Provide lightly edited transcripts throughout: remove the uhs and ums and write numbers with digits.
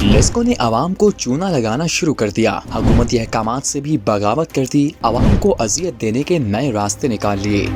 लेस्को ने आवाम को चूना लगाना शुरू कर दिया। हुकूमती अहकामात से भी बगावत कर दी। आवाम को अजियत देने के नए रास्ते निकाल लिए।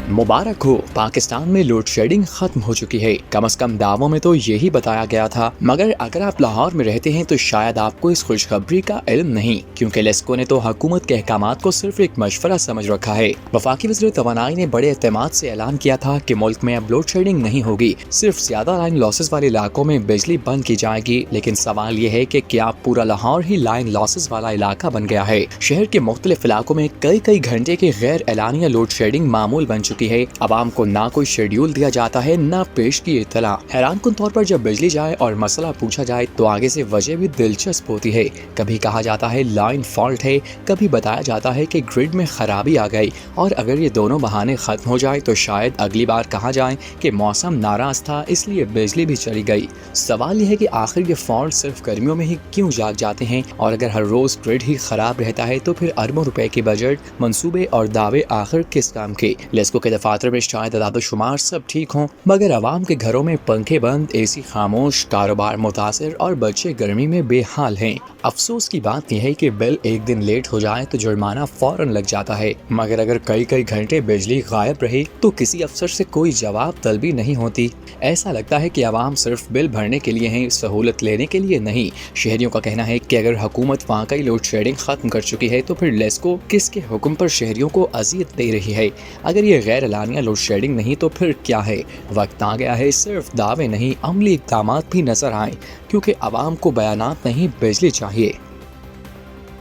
मुबारक हो, पाकिस्तान में लोड शेडिंग खत्म हो चुकी है। कम से कम दावों में तो यही बताया गया था, मगर अगर आप लाहौर में रहते हैं तो शायद आपको इस खुशखबरी का इल्म नहीं, क्योंकि लेस्को ने तो हुकूमत के अहकामात को सिर्फ एक मशवरा समझ रखा है। वफाकी वज़ीर तवानाई ने बड़े एतमाद से ऐलान किया था कि मुल्क में अब लोड शेडिंग नहीं होगी, सिर्फ ज्यादा लाइन लॉसेस वाले इलाकों में बिजली बंद की जाएगी। लेकिन सवाल ये है कि क्या पूरा लाहौर ही लाइन लॉसेस वाला इलाका बन गया है? शहर के मुख्तलिफ इलाकों में कई घंटे की गैर एलानिया लोड शेडिंग मामूल बन चुकी है। आवाम को ना कोई शेड्यूल दिया जाता है, ना पेश की इत्तला। हैरानकुन तौर पर जब बिजली जाए और मसला पूछा जाए तो आगे से वजह भी दिलचस्प होती है। कभी कहा जाता है लाइन फॉल्ट है, कभी बताया जाता है कि ग्रिड में खराबी आ गई, और अगर ये दोनों बहाने खत्म हो जाए तो शायद अगली बार कहा जाए कि मौसम नाराज था इसलिए बिजली भी चली गई। सवाल यह है कि आखिर ये फॉल्ट सिर्फ गर्मियों में ही क्यों जाग जाते हैं, और अगर हर रोज ग्रिड ही खराब रहता है तो फिर अरबों रुपए के बजट, मंसूबे और दावे आखिर किस काम के? लेस्को के दफातर में शायद अदाद-ओ-शुमार सब ठीक हों, मगर आवाम के घरों में पंखे बंद, एसी खामोश, कारोबार मुतासिर और बच्चे गर्मी में बेहाल हैं। अफसोस की बात यह है कि बिल एक दिन लेट हो जाए तो जुर्माना फौरन लग जाता है, मगर अगर कई घंटे बिजली गायब रहे तो किसी अफसर से कोई जवाब तलबी नहीं होती। ऐसा लगता है कि आवाम सिर्फ बिल भरने के लिए हैं, सहूलत लेने के लिए नहीं। शहरियों का कहना है कि अगर हुकूमत वाकई लोड शेडिंग खत्म कर चुकी है तो फिर लेस्को किसके हुक्म पर शहरियों को अजियत दे रही है? अगर ये गैर एलानिया लोड शेडिंग नहीं तो फिर क्या है? वक्त आ गया है सिर्फ दावे नहीं, अमली इक़दामात भी नजर आए, क्योंकि आवाम को बयानात नहीं बिजली चाहिए।